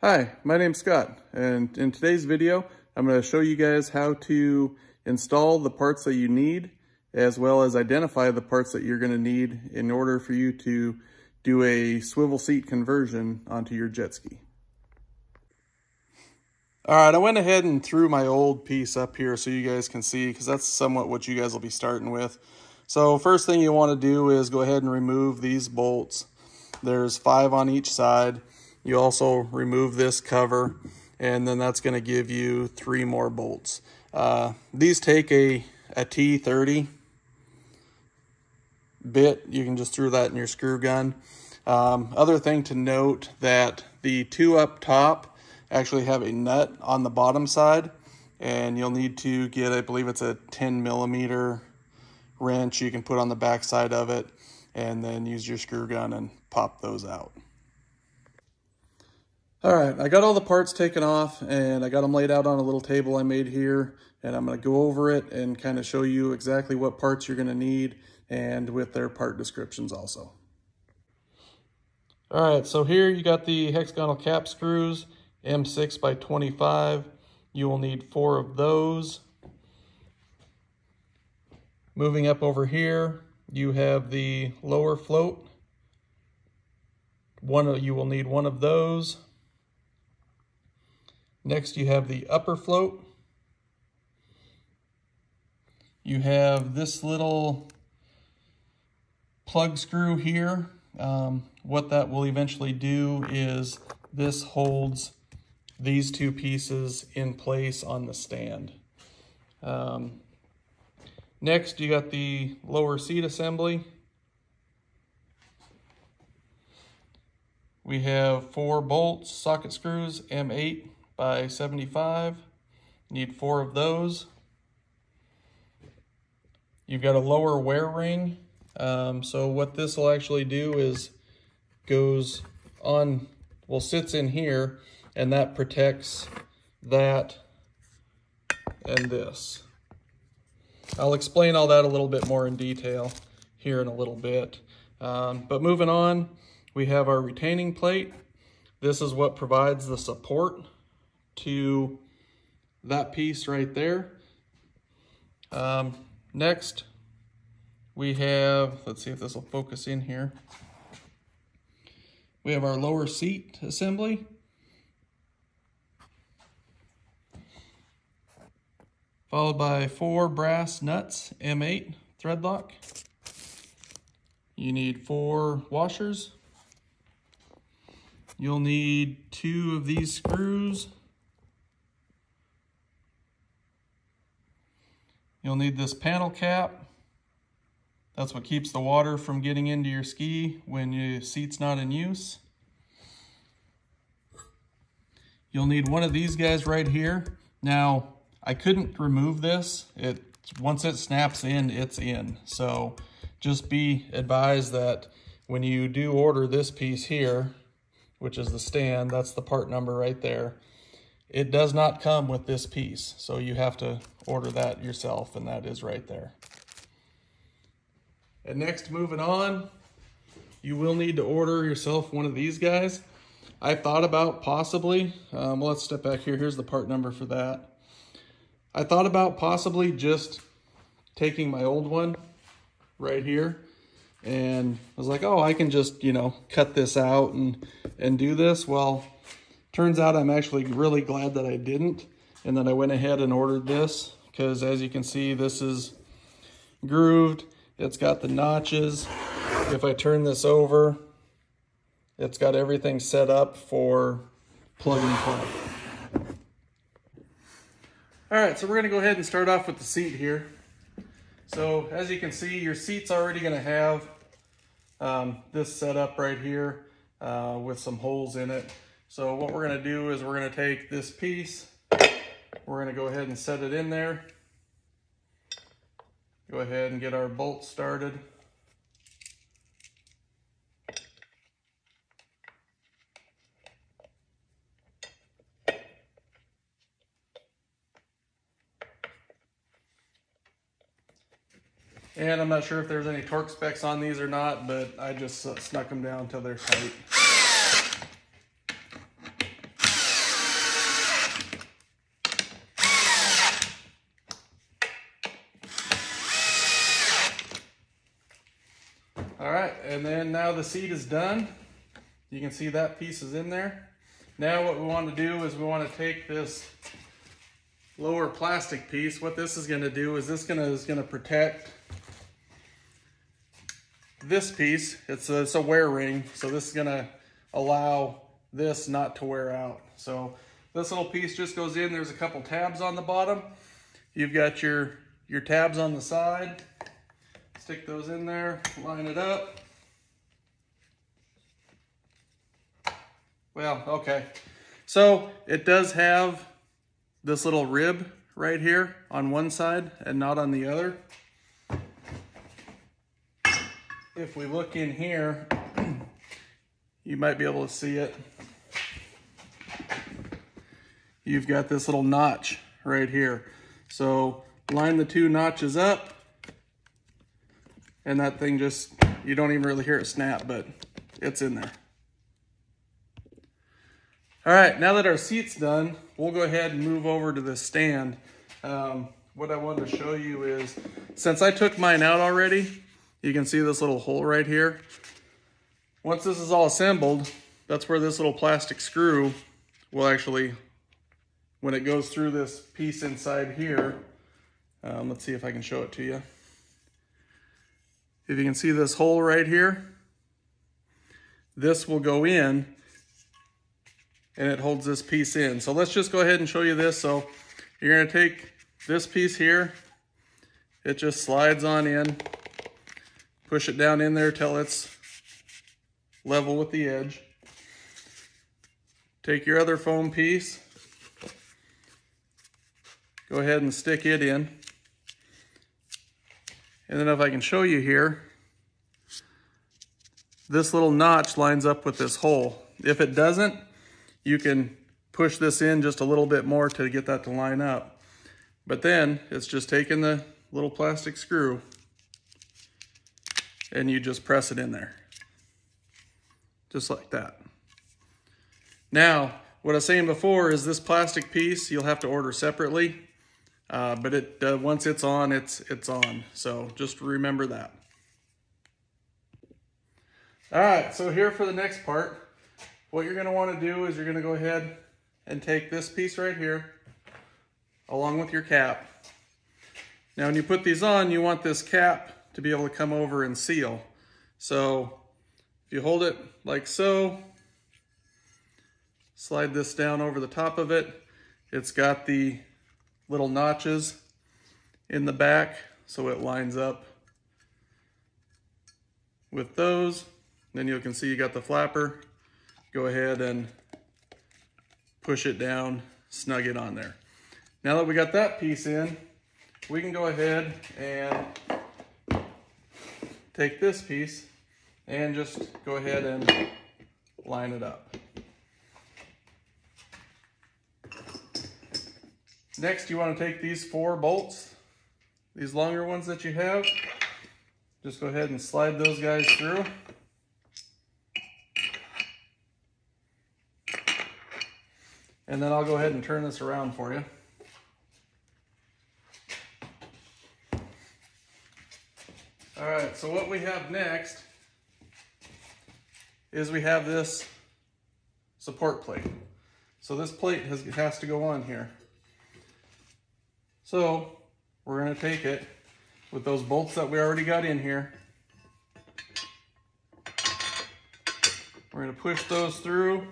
Hi, my name's Scott, and in today's video, I'm going to show you guys how to install the parts that you need, as well as identify the parts that you're going to need in order for you to do a swivel seat conversion onto your jet ski. All right, I went ahead and threw my old piece up here so you guys can see, because that's somewhat what you guys will be starting with. So first thing you want to do is go ahead and remove these bolts. There's 5 on each side. You also remove this cover, and then that's going to give you 3 more bolts. These take a T30 bit. You can just throw that in your screw gun. Other thing to note, that the 2 up top actually have a nut on the bottom side, and you'll need to get, I believe it's a 10mm wrench you can put on the back side of it, and then use your screw gun and pop those out. All right, I got all the parts taken off and I got them laid out on a little table I made here, and I'm going to go over it and kind of show you exactly what parts you're going to need and with their part descriptions also. All right, so here you got the hexagonal cap screws, M6 by 25. You will need 4 of those. Moving up over here, you have the lower float. You will need 1 of those. Next, you have the upper float. You have this little plug screw here. What that will eventually do is this holds these 2 pieces in place on the stand. Next, you got the lower seat assembly. We have 4 bolts, socket screws, M8 by 75. Need 4 of those. You've got a lower wear ring. So what this will actually do is sits in here, and that protects that and this. I'll explain all that a little bit more in detail here in a little bit. But moving on, we have our retaining plate. This is what provides the support to that piece right there. Next, we have, let's see if this will focus in here. We have our lower seat assembly. Followed by 4 brass nuts, M8 thread lock. You need 4 washers. You'll need 2 of these screws. You'll need this panel cap. That's what keeps the water from getting into your ski when your seat's not in use. You'll need 1 of these guys right here. Now, I couldn't remove this. Once it snaps in, it's in. So just be advised that when you do order this piece here, which is the stand, that's the part number right there, it does not come with this piece. So you have to order that yourself, and that is right there. And next, moving on, you will need to order yourself 1 of these guys. I thought about possibly, let's step back here. Here's the part number for that. I thought about possibly just taking my old one right here, and I was like, oh, I can just, cut this out and do this. Well, turns out I'm actually really glad that I didn't, and that I went ahead and ordered this, because as you can see, this is grooved. It's got the notches. If I turn this over, it's got everything set up for plug and play. All right, so we're gonna go ahead and start off with the seat here. So as you can see, your seat's already gonna have this set up right here with some holes in it. So what we're gonna do is we're gonna take this piece, we're gonna go ahead and set it in there. Go ahead and get our bolts started. And I'm not sure if there's any torque specs on these or not, but I just snuck them down until they're tight. And then now the seat is done. You can see that piece is in there. Now what we want to do is we want to take this lower plastic piece. What this is going to do is this is going to protect this piece. It's a wear ring, so this is going to allow this not to wear out. So this little piece just goes in. There's a couple tabs on the bottom. You've got your tabs on the side. Stick those in there, line it up. Well, okay. So it does have this little rib right here on one side and not on the other. If we look in here, you might be able to see it. You've got this little notch right here. So line the two notches up, and that thing just, you don't even really hear it snap, but it's in there. All right, now that our seat's done, we'll go ahead and move over to this stand. What I wanted to show you is, since I took mine out already, you can see this little hole right here. Once this is all assembled, that's where this little plastic screw will actually, when it goes through this piece inside here, let's see if I can show it to you. If you can see this hole right here, this will go in and it holds this piece in. So let's just go ahead and show you this. So you're gonna take this piece here, it just slides on in, push it down in there till it's level with the edge. Take your other foam piece, go ahead and stick it in. And then if I can show you here, this little notch lines up with this hole. If it doesn't, you can push this in just a little bit more to get that to line up. But then it's just taking the little plastic screw and you just press it in there. Just like that. Now, what I was saying before is this plastic piece you'll have to order separately, but once it's on, it's on. So just remember that. All right, so here for the next part, what you're gonna wanna do is you're gonna go ahead and take this piece right here, along with your cap. Now when you put these on, you want this cap to be able to come over and seal. So if you hold it like so, slide this down over the top of it. It's got the little notches in the back, so it lines up with those. Then you can see you got the flapper. Go ahead and push it down, snug it on there. Now that we got that piece in, we can go ahead and take this piece and just go ahead and line it up. Next, you want to take these 4 bolts, these longer ones that you have, just go ahead and slide those guys through. And then I'll go ahead and turn this around for you. All right, so what we have next is we have this support plate. So this plate has to go on here. So we're gonna take it with those bolts that we already got in here. We're gonna push those through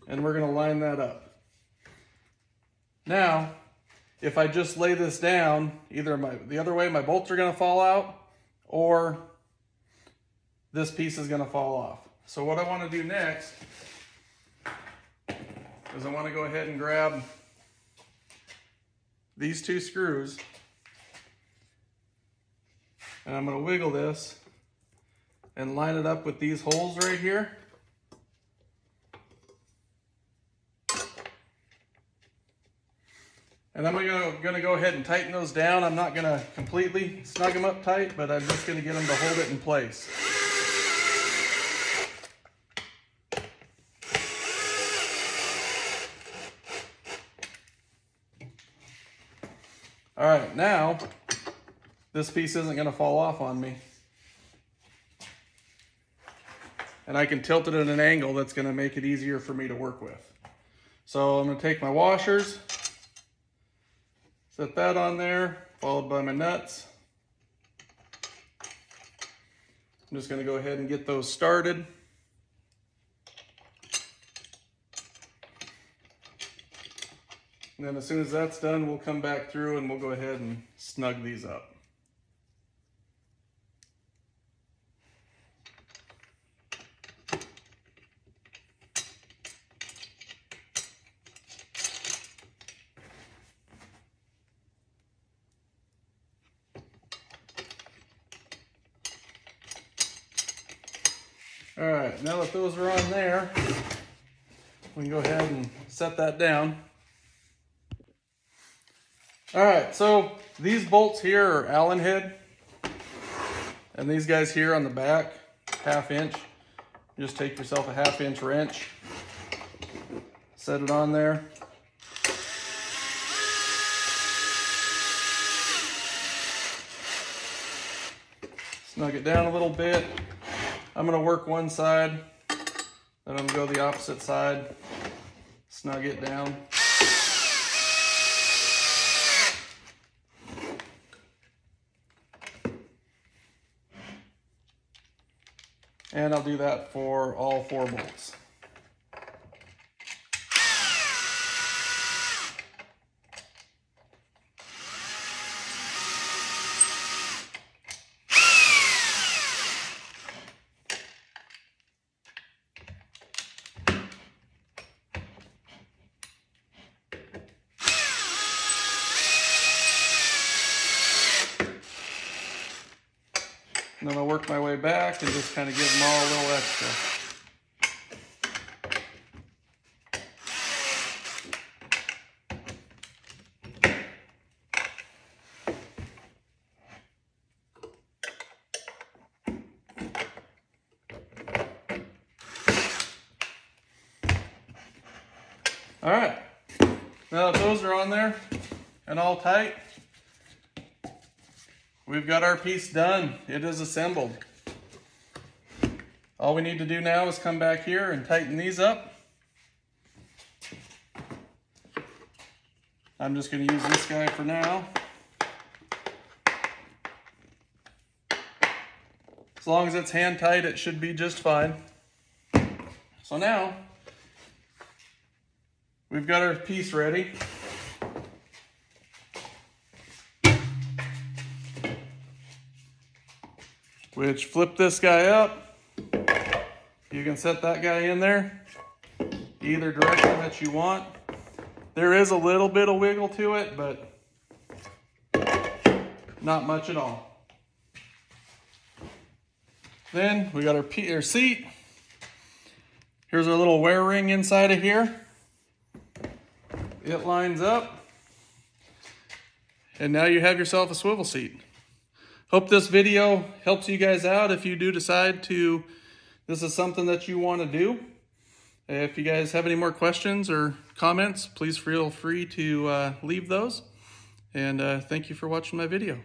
and we're gonna line that up. Now, if I just lay this down, either the other way, my bolts are gonna fall out, or this piece is gonna fall off. So what I wanna do next is I wanna go ahead and grab these 2 screws, and I'm gonna wiggle this and line it up with these holes right here. And I'm gonna go ahead and tighten those down. I'm not gonna completely snug them up tight, but I'm just gonna get them to hold it in place. All right, now this piece isn't gonna fall off on me. and I can tilt it at an angle that's going to make it easier for me to work with. So I'm going to take my washers, set that on there, followed by my nuts. I'm just going to go ahead and get those started. And then as soon as that's done, we'll come back through and we'll go ahead and snug these up. All right, now that those are on there, we can go ahead and set that down. All right, so these bolts here are Allen head, and these guys here on the back, 1/2 inch. Just take yourself a 1/2 inch wrench, set it on there. Snug it down a little bit. I'm gonna work one side, then I'm gonna go the opposite side, snug it down. And I'll do that for all 4 bolts. And then I'll work my way back and just kind of give them all a little extra. All right, now that those are on there and all tight, we've got our piece done. It is assembled. All we need to do now is come back here and tighten these up. I'm just going to use this guy for now. As long as it's hand tight, it should be just fine. So now, we've got our piece ready. Which, flip this guy up. You can set that guy in there either direction that you want. There is a little bit of wiggle to it, but not much at all. Then we got our seat. Here's our little wear ring inside of here. It lines up. And now you have yourself a swivel seat. Hope this video helps you guys out if you do decide to, this is something that you want to do. If you guys have any more questions or comments, please feel free to leave those. And thank you for watching my video.